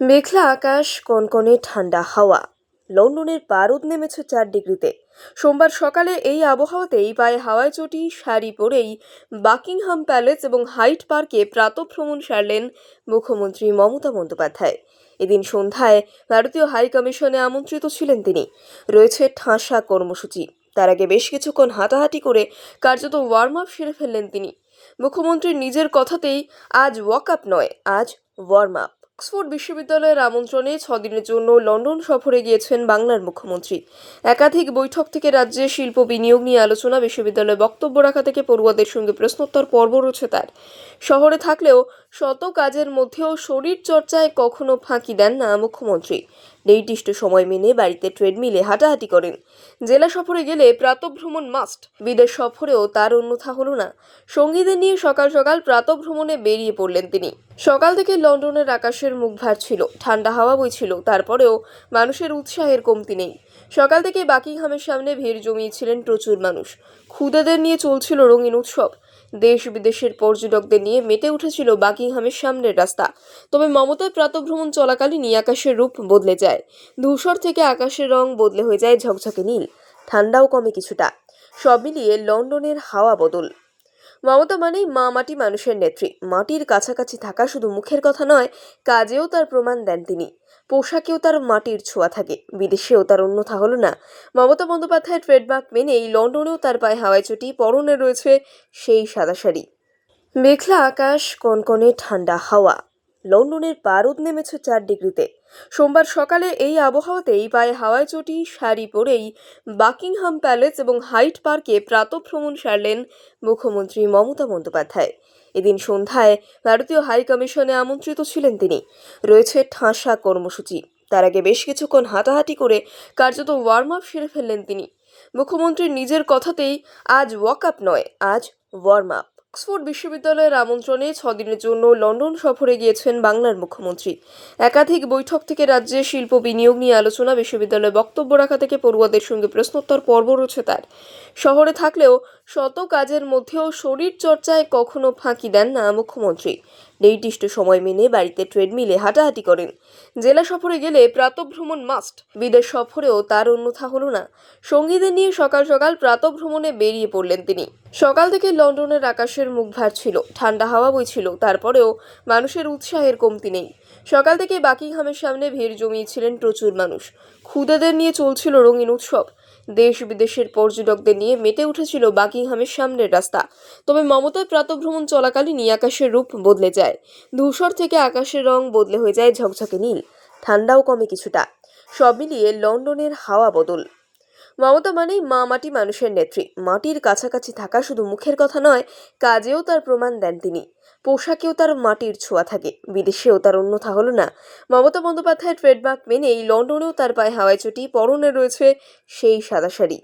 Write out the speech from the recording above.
মেঘলা আকাশ, কনকনে ঠান্ডা হাওয়া। লন্ডনের পারদ নেমেছে 4 ডিগ্রিতে। সোমবার সকালে এই আবহাওয়াতেই পায়ে হাওয়ায় চটি, শাড়ি পরেই বাকিংহাম প্যালেস এবং হাইড পার্কে প্রাতঃভ্রমণ সারলেন মুখ্যমন্ত্রী মমতা বন্দ্যোপাধ্যায়। এদিন সন্ধ্যায় ভারতীয় হাই কমিশনে আমন্ত্রিত ছিলেন তিনি। রয়েছে ঠাসা কর্মসূচি। তার আগে বেশ কিছুক্ষণ হাঁটাহাঁটি করে কার্যত ওয়ার্ম আপ সেরে ফেললেন তিনি। মুখ্যমন্ত্রীর নিজের কথাতেই আজ ওয়াক আপ নয়, আজ ওয়ার্ম আপ। অক্সফোর্ড বিশ্ববিদ্যালয়ের আমন্ত্রণে 6 দিনের জন্য লন্ডন সফরে গিয়েছেন বাংলার মুখ্যমন্ত্রী। একাধিক বৈঠক থেকে রাজ্যে শিল্প বিনিয়োগ নিয়ে আলোচনা, বিশ্ববিদ্যালয়ে বক্তব্য রাখা থেকে পড়ুয়াদের সঙ্গে প্রশ্নোত্তর পর্ব রয়েছে তার। শহরে থাকলেও শত কাজের মধ্যেও শরীর চর্চায় কখনো ফাঁকি দেন না মুখ্যমন্ত্রী। নির্দিষ্ট সময় মেনে বাড়িতে ট্রেডমিলে হাঁটাহাঁটি করেন। জেলা সফরে গেলে প্রাতঃভ্রমণ মাস্ট। বিদেশ সফরেও তার অন্যথা হলো না। সঙ্গীদের নিয়ে সকাল সকাল প্রাতঃভ্রমণে বেরিয়ে পড়লেন তিনি। সকাল থেকে লন্ডনের আকাশের মুখ ভার ছিল, ঠান্ডা হাওয়া বইছিল, তারপরেও মানুষের উৎসাহের কমতি নেই। সকাল থেকে বাকিংহামের সামনে ভিড় জমিয়েছিলেন প্রচুর মানুষ। ক্ষুদেদের নিয়ে চলছিল রঙিন উৎসব। দেশ বিদেশের পর্যটকদের নিয়ে মেতে উঠেছিল বাকিংহামের সামনের রাস্তা। তবে মমতার প্রাতঃভ্রমণ চলাকালীনই আকাশের রূপ বদলে যায়। ধূসর থেকে আকাশের রং বদলে হয়ে যায় ঝকঝকে নীল। ঠান্ডাও কমে কিছুটা। সব মিলিয়ে লন্ডনের হাওয়া বদল। মমতা মানেই মা মাটি, মানুষের নেত্রী। মাটির কাছাকাছি থাকা শুধু মুখের কথা নয়, কাজেও তার প্রমাণ দেন তিনি। পোশাকেও তার মাটির ছোঁয়া থাকে, বিদেশেও তার অন্যথা হলো না। মমতা বন্দ্যোপাধ্যায়ের ট্রেডমার্ক মেনেই লন্ডনেও তার পায়ে হাওয়ায় চটি, পরনে রয়েছে সেই সাদা শাড়ি। মেঘলা আকাশ, কনকনে ঠান্ডা হাওয়া। লন্ডনের পারদ নেমেছে 4 ডিগ্রিতে। সোমবার সকালে এই আবহাওয়াতেই পায়ে হাওয়ায় চটি, শাড়ি পরেই বাকিংহাম প্যালেস এবং হাইড পার্কে প্রাতঃভ্রমণ সারলেন মুখ্যমন্ত্রী মমতা বন্দ্যোপাধ্যায়। এদিন সন্ধ্যায় ভারতীয় হাই কমিশনে আমন্ত্রিত ছিলেন তিনি। রয়েছে ঠাসা কর্মসূচি। তার আগে বেশ কিছুক্ষণ হাঁটাহাঁটি করে কার্যত ওয়ার্ম আপ সেরে ফেললেন তিনি। মুখ্যমন্ত্রীর নিজের কথাতেই আজ ওয়াক আপ নয়, আজ ওয়ার্ম আপ। অক্সফোর্ড বিশ্ববিদ্যালয়ের আমন্ত্রণে 6 দিনের জন্য লন্ডন সফরে গিয়েছেন বাংলার মুখ্যমন্ত্রী। একাধিক বৈঠক থেকে রাজ্যে শিল্প বিনিয়োগ নিয়ে আলোচনা, বিশ্ববিদ্যালয়ে বক্তব্য রাখা থেকে পড়ুয়াদের সঙ্গে প্রশ্নোত্তর পর্ব রয়েছে তার। শহরে থাকলেও শত কাজের মধ্যেও শরীর চর্চায় কখনো ফাঁকি দেন না মুখ্যমন্ত্রী। নির্দিষ্ট সময় মেনে বাড়িতে ট্রেডমিলে হাঁটাহাঁটি করেন। জেলা সফরে গেলে প্রাতঃভ্রমণ মাস্ট। বিদেশ সফরেও তার অন্যথা হলো না। সঙ্গীদের নিয়ে সকাল সকাল প্রাতঃভ্রমণে বেরিয়ে পড়লেন তিনি। সকাল থেকে লন্ডনের আকাশের মুখ ভার ছিল, ঠান্ডা হাওয়া বইছিল, তারপরেও মানুষের উৎসাহের কমতি নেই। সকাল থেকে বাকিংহামের সামনে ভিড় জমিয়েছিলেন প্রচুর মানুষ। ক্ষুদেদের নিয়ে চলছিল রঙিন উৎসব। দেশ বিদেশের পর্যটকদের নিয়ে মেতে উঠেছিল বাকিংহামের সামনের রাস্তা। তবে মমতার প্রাতঃভ্রমণ চলাকালীনই আকাশের রূপ বদলে যায়। ধূসর থেকে আকাশের রং বদলে হয়ে যায় ঝকঝকে নীল। ঠান্ডাও কমে কিছুটা। সব মিলিয়ে লন্ডনের হাওয়া বদল। মমতা মানেই মা মাটি, মানুষের নেত্রী। মাটির কাছাকাছি থাকা শুধু মুখের কথা নয়, কাজেও তার প্রমাণ দেন তিনি। পোশাকেও তার মাটির ছোঁয়া থাকে, বিদেশেও তার অন্যথা হলো না। মমতা বন্দ্যোপাধ্যায়ের ট্রেডমার্ক মেনেই লন্ডনেও তার পায়ে হাওয়ায় চটি, পরনে রয়েছে সেই সাদা শাড়ি।